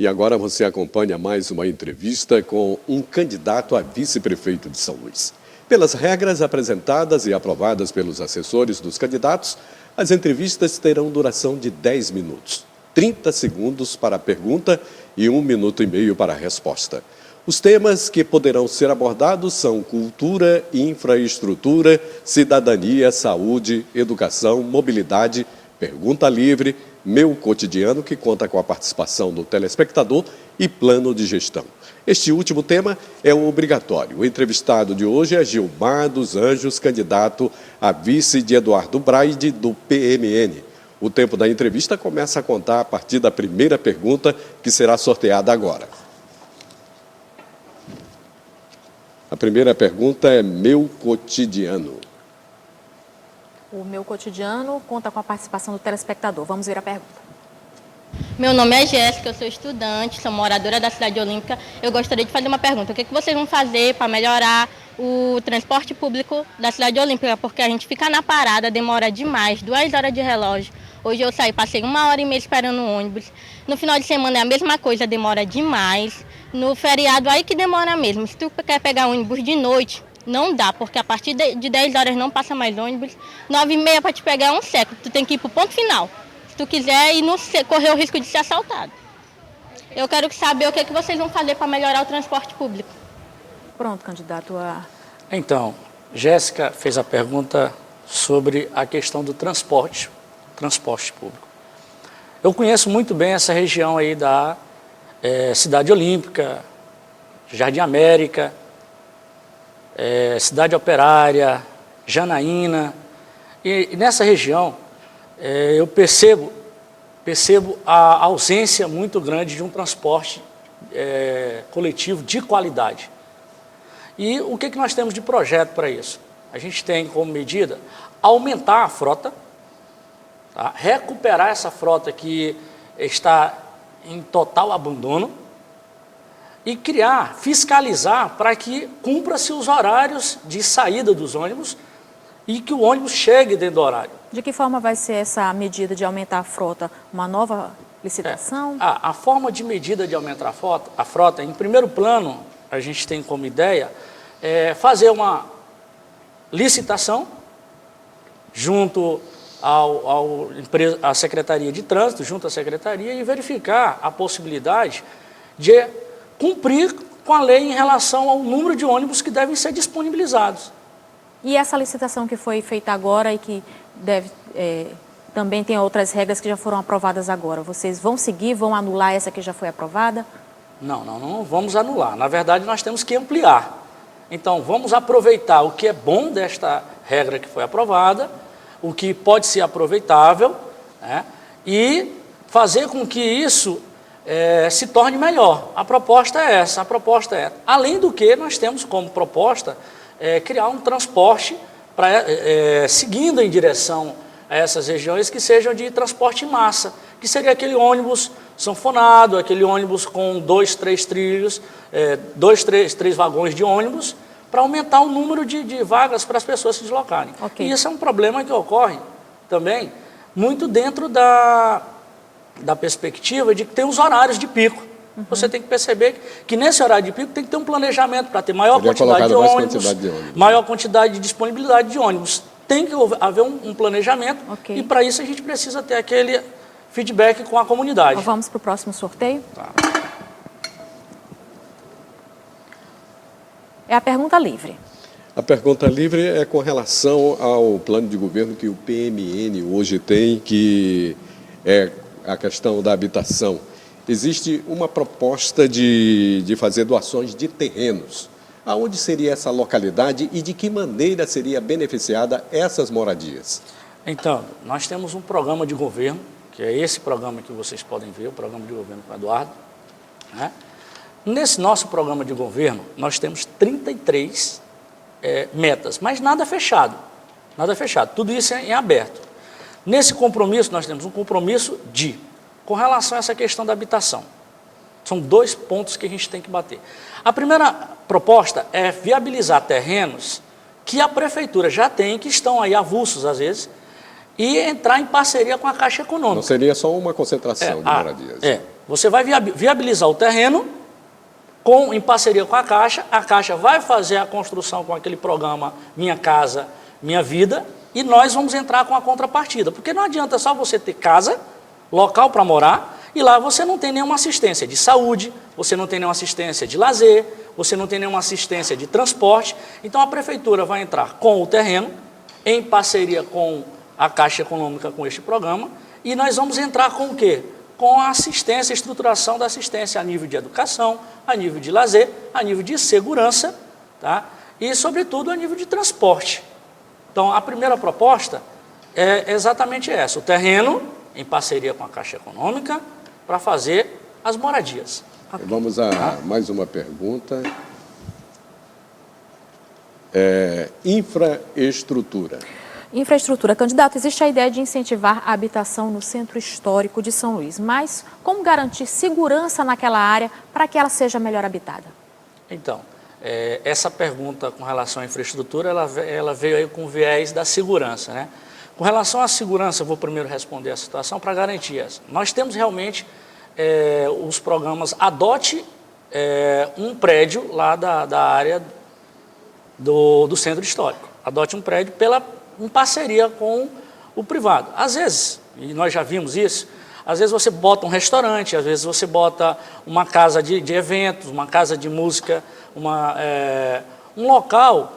E agora você acompanha mais uma entrevista com um candidato a vice-prefeito de São Luís. Pelas regras apresentadas e aprovadas pelos assessores dos candidatos, as entrevistas terão duração de 10 minutos, 30 segundos para a pergunta e 1 minuto e meio para a resposta. Os temas que poderão ser abordados são cultura, infraestrutura, cidadania, saúde, educação, mobilidade, pergunta livre, meu cotidiano, que conta com a participação do telespectador, e plano de gestão. Este último tema é o obrigatório. O entrevistado de hoje é Gilmar dos Anjos, candidato a vice de Eduardo Braide, do PMN. O tempo da entrevista começa a contar a partir da primeira pergunta, que será sorteada agora. A primeira pergunta é meu cotidiano. O meu cotidiano conta com a participação do telespectador. Vamos ver a pergunta. Meu nome é Jéssica, eu sou estudante, sou moradora da Cidade Olímpica. Eu gostaria de fazer uma pergunta. O que vocês vão fazer para melhorar o transporte público da Cidade Olímpica? Porque a gente fica na parada, demora demais, 2 horas de relógio. Hoje eu saí, passei 1h30 esperando o ônibus. No final de semana é a mesma coisa, demora demais. No feriado aí que demora mesmo. Se tu quer pegar ônibus de noite, não dá, porque a partir de 10 horas não passa mais ônibus. 9h30 para te pegar é um século, tu tem que ir para o ponto final. Se tu quiser e não correr o risco de ser assaltado. Eu quero saber o que vocês vão fazer para melhorar o transporte público. Pronto, candidato a... Então, Jéssica fez a pergunta sobre a questão do transporte público. Eu conheço muito bem essa região aí da Cidade Olímpica, Jardim América, Cidade Operária, Janaína, e nessa região eu percebo a ausência muito grande de um transporte coletivo de qualidade. E o que nós temos de projeto para isso? A gente tem como medida aumentar a frota, tá? Recuperar essa frota que está em total abandono, e fiscalizar para que cumpra-se os horários de saída dos ônibus e que o ônibus chegue dentro do horário. De que forma vai ser essa medida de aumentar a frota? Uma nova licitação? A forma de medida de aumentar a frota, em primeiro plano, a gente tem como ideia fazer uma licitação junto à Secretaria de Trânsito, junto à Secretaria, e verificar a possibilidade de cumprir com a lei em relação ao número de ônibus que devem ser disponibilizados. E essa licitação que foi feita agora e que também tem outras regras que já foram aprovadas agora, vocês vão seguir, vão anular essa que já foi aprovada? Não vamos anular. Na verdade, nós temos que ampliar. Então, vamos aproveitar o que é bom desta regra que foi aprovada, o que pode ser aproveitável, né, e fazer com que isso se torne melhor. A proposta é essa, Além do que, nós temos como proposta criar um transporte seguindo em direção a essas regiões que sejam de transporte em massa, que seria aquele ônibus sanfonado, aquele ônibus com 2, 3 trilhos, 3 vagões de ônibus, para aumentar o número de vagas para as pessoas se deslocarem. Okay. E isso é um problema que ocorre também muito dentro da perspectiva de que tem os horários de pico. Uhum. Você tem que perceber que nesse horário de pico tem que ter um planejamento para ter maior quantidade de ônibus, maior quantidade de disponibilidade de ônibus. Tem que haver um planejamento, okay, e para isso a gente precisa ter aquele feedback com a comunidade. Então, vamos para o próximo sorteio? Tá. É a pergunta livre. A pergunta livre é com relação ao plano de governo que o PMN hoje tem, que é a questão da habitação. Existe uma proposta de fazer doações de terrenos. Aonde seria essa localidade e de que maneira seria beneficiada essas moradias? Então, nós temos um programa de governo, que é esse programa que vocês podem ver, o programa de governo com o Eduardo, né? Nesse nosso programa de governo, nós temos 33 metas, mas nada fechado, tudo isso é em aberto. Nesse compromisso, nós temos um compromisso com relação a essa questão da habitação. São 2 pontos que a gente tem que bater. A primeira proposta é viabilizar terrenos que a prefeitura já tem, que estão aí avulsos às vezes, e entrar em parceria com a Caixa Econômica. Não seria só uma concentração de moradias. Você vai viabilizar o terreno em parceria com a Caixa vai fazer a construção com aquele programa Minha Casa, Minha Vida, e nós vamos entrar com a contrapartida, porque não adianta só você ter casa, local para morar, e lá você não tem nenhuma assistência de saúde, você não tem nenhuma assistência de lazer, você não tem nenhuma assistência de transporte. Então a prefeitura vai entrar com o terreno, em parceria com a Caixa Econômica com este programa, e nós vamos entrar com o quê? Com a assistência, a estruturação da assistência a nível de educação, a nível de lazer, a nível de segurança, tá? E, sobretudo, a nível de transporte. Então, a primeira proposta é exatamente essa, o terreno, em parceria com a Caixa Econômica, para fazer as moradias. Vamos a mais uma pergunta. Infraestrutura. Infraestrutura. Candidato, existe a ideia de incentivar a habitação no centro histórico de São Luís, mas como garantir segurança naquela área para que ela seja melhor habitada? Então, essa pergunta com relação à infraestrutura, ela veio aí com o viés da segurança, né? Com relação à segurança, eu vou primeiro responder a situação para garantir essa. Nós temos realmente os programas Adote um prédio lá da área do centro histórico. Adote um prédio em parceria com o privado. Às vezes, e nós já vimos isso, às vezes você bota um restaurante, às vezes você bota uma casa de eventos, uma casa de música, um local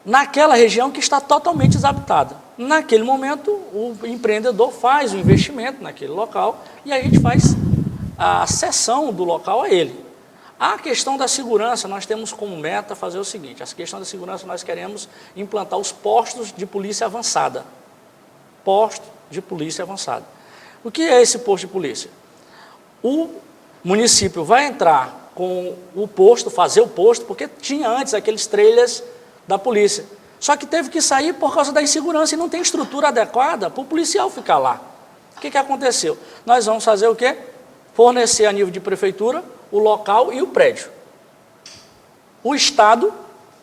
naquela região que está totalmente desabitada. Naquele momento, o empreendedor faz o investimento naquele local e a gente faz a cessão do local a ele. A questão da segurança, nós temos como meta fazer o seguinte, a questão da segurança nós queremos implantar os postos de polícia avançada. Posto de polícia avançada. O que é esse posto de polícia? O município vai entrar com o posto, fazer o posto, porque tinha antes aqueles trailers da polícia. Só que teve que sair por causa da insegurança e não tem estrutura adequada para o policial ficar lá. O que aconteceu? Nós vamos fazer o quê? Fornecer a nível de prefeitura o local e o prédio. O Estado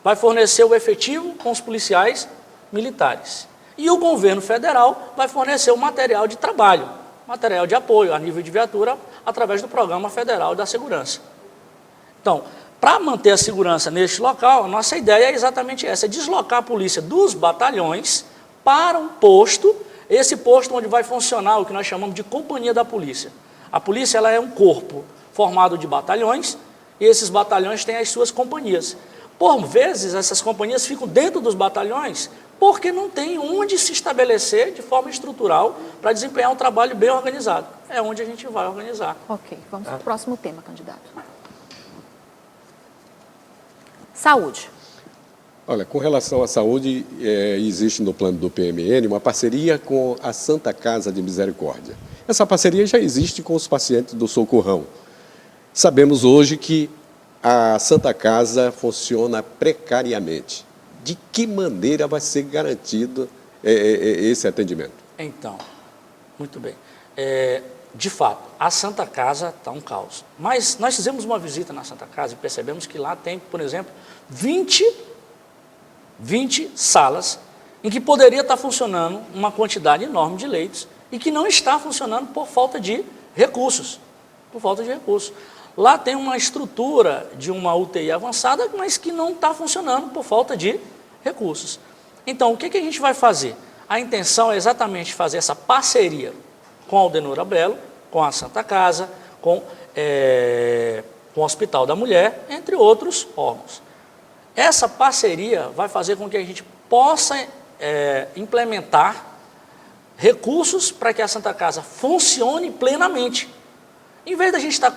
vai fornecer o efetivo com os policiais militares. E o governo federal vai fornecer o material de trabalho, material de apoio a nível de viatura, através do Programa Federal da Segurança. Então, para manter a segurança neste local, a nossa ideia é exatamente essa, é deslocar a polícia dos batalhões para um posto, esse posto onde vai funcionar o que nós chamamos de companhia da polícia. A polícia ela é um corpo formado de batalhões, e esses batalhões têm as suas companhias. Por vezes, essas companhias ficam dentro dos batalhões, porque não tem onde se estabelecer de forma estrutural para desempenhar um trabalho bem organizado. É onde a gente vai organizar. Ok, vamos para o próximo tema, candidato. Saúde. Olha, com relação à saúde, existe no plano do PMN uma parceria com a Santa Casa de Misericórdia. Essa parceria já existe com os pacientes do Socorrão. Sabemos hoje que a Santa Casa funciona precariamente. De que maneira vai ser garantido esse atendimento? Então, muito bem. De fato, a Santa Casa está um caos. Mas nós fizemos uma visita na Santa Casa e percebemos que lá tem, por exemplo, 20 salas em que poderia estar funcionando uma quantidade enorme de leitos e que não está funcionando por falta de recursos. Lá tem uma estrutura de uma UTI avançada, mas que não está funcionando por falta de recursos. Então, o que a gente vai fazer? A intenção é exatamente fazer essa parceria com a Aldenora Belo, com a Santa Casa, com o Hospital da Mulher, entre outros órgãos. Essa parceria vai fazer com que a gente possa implementar recursos para que a Santa Casa funcione plenamente. Em vez da gente estar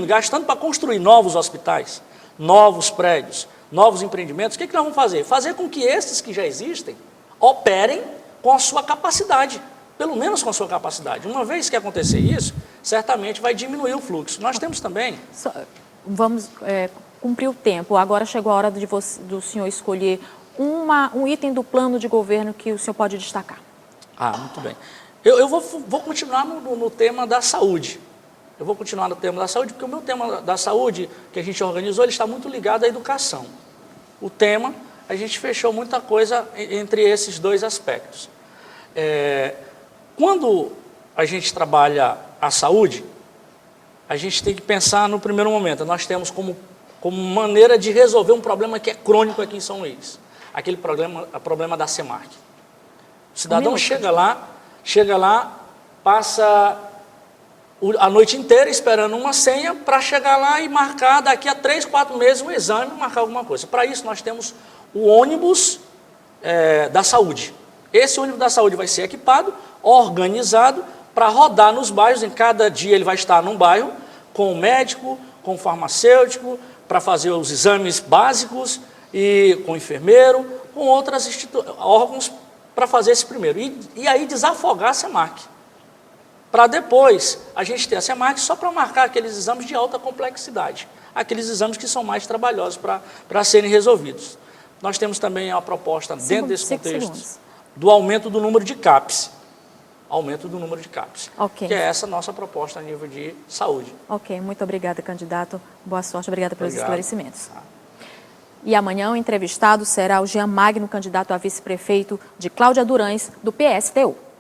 gastando para construir novos hospitais, novos prédios, novos empreendimentos, o que nós vamos fazer? Fazer com que esses que já existem operem com a sua capacidade, pelo menos com a sua capacidade. Uma vez que acontecer isso, certamente vai diminuir o fluxo. Nós temos também... Vamos cumprir o tempo. Agora chegou a hora do senhor escolher um item do plano de governo que o senhor pode destacar. Muito bem. Eu vou continuar no tema da saúde. Eu vou continuar no tema da saúde, porque o meu tema da saúde, que a gente organizou, ele está muito ligado à educação. O tema, a gente fechou muita coisa entre esses dois aspectos. Quando a gente trabalha a saúde, a gente tem que pensar no primeiro momento. Nós temos como maneira de resolver um problema que é crônico aqui em São Luís. Aquele problema da Semarc. O cidadão chega lá, passa a noite inteira esperando uma senha para chegar lá e marcar daqui a 3, 4 meses um exame, marcar alguma coisa. Para isso nós temos o ônibus da saúde. Esse ônibus da saúde vai ser equipado, organizado, para rodar nos bairros. Em cada dia ele vai estar num bairro, com o médico, com o farmacêutico, para fazer os exames básicos, e com o enfermeiro, com outros órgãos para fazer esse primeiro. E aí desafogar a Semarc. Para depois a gente ter a Semarc só para marcar aqueles exames de alta complexidade, aqueles exames que são mais trabalhosos para serem resolvidos. Nós temos também a proposta, dentro desse contexto, do aumento do número de CAPs. Aumento do número de CAPs, okay. Que é essa nossa proposta a nível de saúde. Ok, muito obrigada, candidato. Boa sorte, obrigada pelos esclarecimentos. E amanhã o entrevistado será o Jean Magno, candidato a vice-prefeito de Cláudia Durães, do PSTU.